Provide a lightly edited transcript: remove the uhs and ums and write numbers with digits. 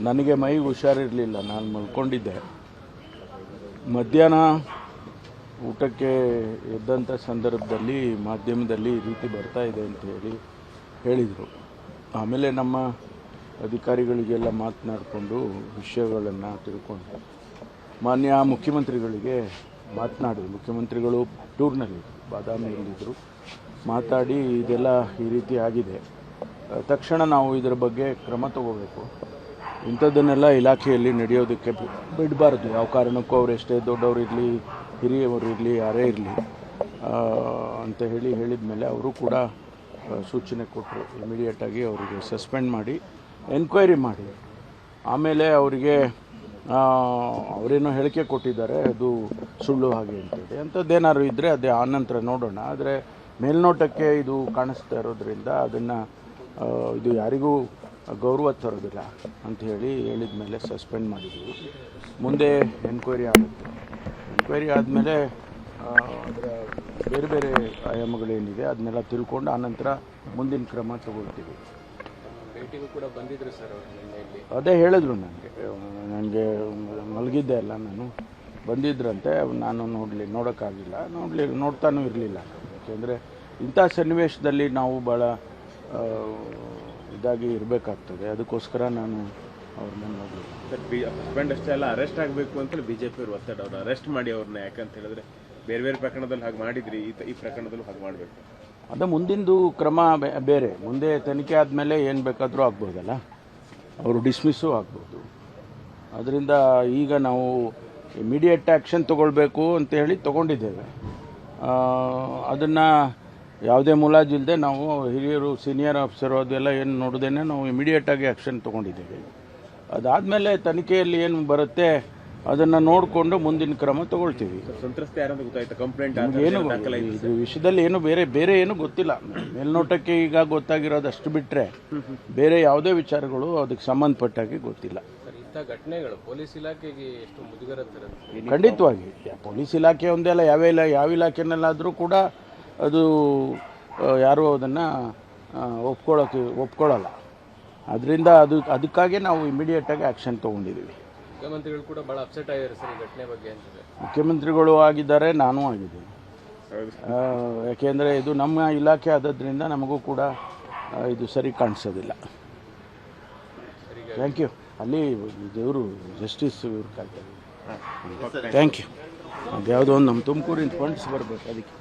ನನಗೆ ಮೈಗೆ ಹುಷಾರಿರಲಿಲ್ಲ, ನಾನು ಮಲ್ಕೊಂಡಿದ್ದೆ. ಮಧ್ಯಾಹ್ನ ಊಟಕ್ಕೆ ಎದ್ದಂಥ ಸಂದರ್ಭದಲ್ಲಿ ಮಾಧ್ಯಮದಲ್ಲಿ ಈ ರೀತಿ ಬರ್ತಾ ಇದೆ ಅಂತ ಹೇಳಿದರು. ಆಮೇಲೆ ನಮ್ಮ ಅಧಿಕಾರಿಗಳಿಗೆಲ್ಲ ಮಾತನಾಡಿಕೊಂಡು ವಿಷಯಗಳನ್ನು ತಿಳ್ಕೊಂಡು ಮಾನ್ಯ ಮುಖ್ಯಮಂತ್ರಿಗಳಿಗೆ ಮಾತನಾಡಿದ್ರು. ಮುಖ್ಯಮಂತ್ರಿಗಳು ಟೂರ್ನಲ್ಲಿ ಬಾದಾಮಿಯಲ್ಲಿದ್ದರು. ಮಾತಾಡಿ ಇದೆಲ್ಲ ಈ ರೀತಿ ಆಗಿದೆ, ತಕ್ಷಣ ನಾವು ಇದರ ಬಗ್ಗೆ ಕ್ರಮ ತಗೋಬೇಕು, ಇಂಥದ್ದನ್ನೆಲ್ಲ ಇಲಾಖೆಯಲ್ಲಿ ನಡೆಯೋದಕ್ಕೆ ಬಿಡಬಾರ್ದು. ಯಾವ ಕಾರಣಕ್ಕೂ ಅವರು ಎಷ್ಟೇ ದೊಡ್ಡವರು ಇರಲಿ, ಹಿರಿಯವರು ಇರಲಿ, ಯಾರೇ ಇರಲಿ ಅಂತ ಹೇಳಿದ ಮೇಲೆ ಅವರು ಕೂಡ ಸೂಚನೆ ಕೊಟ್ಟರು. ಇಮಿಡಿಯೇಟಾಗಿ ಅವರಿಗೆ ಸಸ್ಪೆಂಡ್ ಮಾಡಿ ಎನ್ಕ್ವೈರಿ ಮಾಡಿ ಆಮೇಲೆ ಅವರಿಗೆ ಅವರೇನೋ ಹೇಳಿಕೆ ಕೊಟ್ಟಿದ್ದಾರೆ, ಅದು ಸುಳ್ಳು ಹಾಗೆ ಅಂತೇಳಿ. ಅಂಥದ್ದೇನಾದ್ರು ಇದ್ದರೆ ಅದೇ ಆನಂತರ ನೋಡೋಣ. ಆದರೆ ಮೇಲ್ನೋಟಕ್ಕೆ ಇದು ಕಾಣಿಸ್ತಾ ಇರೋದ್ರಿಂದ ಅದನ್ನು ಇದು ಯಾರಿಗೂ ಗೌರವ ತರೋದಿಲ್ಲ ಅಂತ ಹೇಳಿದ ಮೇಲೆ ಸಸ್ಪೆಂಡ್ ಮಾಡಿದ್ದೀವಿ. ಮುಂದೆ ಎನ್ಕ್ವೈರಿ ಆಗುತ್ತೆ. ಎನ್ಕ್ವೈರಿ ಆದಮೇಲೆ ಅದರ ಬೇರೆ ಬೇರೆ ಆಯಾಮಗಳೇನಿದೆ ಅದನ್ನೆಲ್ಲ ತಿಳ್ಕೊಂಡು ಆನಂತರ ಮುಂದಿನ ಕ್ರಮ ತಗೊಳ್ತೀವಿ. ಭೇಟಿಗೂ ಕೂಡ ಬಂದಿದ್ರು ಸರ್ ಅವರು. ಅದೇ ಹೇಳಿದ್ರು ನನಗೆ ಮಲಗಿದ್ದೆ ಅಲ್ಲ, ನಾನು ಬಂದಿದ್ರಂತೆ. ನಾನು ನೋಡೋಕ್ಕಾಗಿಲ್ಲ, ನೋಡ್ತಾನೂ ಇರಲಿಲ್ಲ. ಯಾಕೆಂದರೆ ಇಂಥ ಸನ್ನಿವೇಶದಲ್ಲಿ ನಾವು ಭಾಳ ಇದಾಗಿ ಇರಬೇಕಾಗ್ತದೆ. ಅದಕ್ಕೋಸ್ಕರ ನಾನು ಅವ್ರನ್ನ ನೋಡಲಿಲ್ಲ. ಹಸ್ಬೆಂಡ್ ಅಷ್ಟೇ ಅಲ್ಲ, ಅರೆಸ್ಟ್ ಆಗಬೇಕು ಅಂತೇಳಿ BJP ಅವರು ಒತ್ತಡ. ಅವ್ರು ಅರೆಸ್ಟ್ ಮಾಡಿ ಅವ್ರನ್ನ, ಯಾಕಂತ ಹೇಳಿದ್ರೆ ಬೇರೆ ಬೇರೆ ಪ್ರಕರಣದಲ್ಲಿ ಹಾಗೆ ಮಾಡಿದ್ರಿ, ಈ ಪ್ರಕರಣದಲ್ಲೂ ಹಾಗೆ ಮಾಡಬೇಕು. ಅದು ಮುಂದಿಂದು ಕ್ರಮ ಬೇರೆ. ಮುಂದೆ ತನಿಖೆ ಆದಮೇಲೆ ಏನು ಬೇಕಾದರೂ ಆಗ್ಬೋದಲ್ಲ, ಅವರು ಡಿಸ್ಮಿಸ್ಸು ಆಗ್ಬೋದು. ಅದರಿಂದ ಈಗ ನಾವು ಇಮಿಡಿಯೇಟ್ ಆ್ಯಕ್ಷನ್ ತೊಗೊಳ್ಬೇಕು ಅಂತ ಹೇಳಿ ತೊಗೊಂಡಿದ್ದೇವೆ. ಅದನ್ನು ಯಾವುದೇ ಮುಲಾಜಿಲ್ಲದೆ ನಾವು ಹಿರಿಯರು, ಸೀನಿಯರ್ ಆಫೀಸರು ಅದೆಲ್ಲ ಏನು ನೋಡ್ದೇನೆ ನಾವು ಇಮಿಡಿಯೇಟಾಗಿ ಆ್ಯಕ್ಷನ್ ತೊಗೊಂಡಿದ್ದೇವೆ. ಅದಾದಮೇಲೆ ತನಿಖೆಯಲ್ಲಿ ಏನು ಬರುತ್ತೆ ಅದನ್ನು ನೋಡಿಕೊಂಡು ಮುಂದಿನ ಕ್ರಮ ತಗೊಳ್ತೀವಿ. ಸಂತ್ರಸ್ತೆ ಯಾರಂತ ಗೊತ್ತಾಯ್ತು? ಕಂಪ್ಲೇಂಟ್ ಏನು ಇದು ವಿಷಯದಲ್ಲಿ ಏನು ಬೇರೆ ಏನು ಗೊತ್ತಿಲ್ಲ. ಮೇಲ್ನೋಟಕ್ಕೆ ಈಗ ಗೊತ್ತಾಗಿರೋದು ಅಷ್ಟು ಬಿಟ್ಟರೆ ಬೇರೆ ಯಾವುದೇ ವಿಚಾರಗಳು ಅದಕ್ಕೆ ಸಂಬಂಧಪಟ್ಟಾಗಿ ಗೊತ್ತಿಲ್ಲ. ಇಂಥ ಘಟನೆಗಳು ಪೊಲೀಸ್ ಇಲಾಖೆಗೆ ಎಷ್ಟು ಮುಜುಗರ ತರುತ್ತೆ? ಖಂಡಿತವಾಗಿ ಪೊಲೀಸ್ ಇಲಾಖೆ ಒಂದೇ ಅಲ್ಲ, ಯಾವ ಇಲಾಖೆನಲ್ಲಾದರೂ ಕೂಡ ಅದು ಯಾರೂ ಅದನ್ನು ಒಪ್ಕೊಳ್ಳಲ್ಲ. ಅದರಿಂದ ಅದಕ್ಕಾಗಿ ನಾವು ಇಮಿಡಿಯೇಟಾಗಿ ಆ್ಯಕ್ಷನ್ ತೊಗೊಂಡಿದ್ದೀವಿ. ಮುಖ್ಯಮಂತ್ರಿಗಳು ಕೂಡ ಭಾಳ ಅಪ್ಸೆಟ್ ಆಗಿದ್ದಾರೆ ಸರ್ ಈ ಘಟನೆ ಬಗ್ಗೆ ಅಂತಿದೆ. ಮುಖ್ಯಮಂತ್ರಿಗಳು ಆಗಿದ್ದಾರೆ, ನಾನೂ ಆಗಿದ್ದೀನಿ. ಯಾಕೆಂದರೆ ಇದು ನಮ್ಮ ಇಲಾಖೆ ಆದದ್ರಿಂದ ನಮಗೂ ಕೂಡ ಇದು ಸರಿ ಕಾಣಿಸೋದಿಲ್ಲ. Thank you. ಅಲ್ಲಿ ದೇವರು ಜಸ್ಟಿಸ್ ಇವ್ರು ಕಾಯ್ತಾರೆ. Thank you. ಅದು ಯಾವುದೋ ಒಂದು ನಮ್ಮ ತುಮಕೂರಿನ ಫಂಡ್ಸ್ ಬರಬೇಕು ಅದಕ್ಕೆ.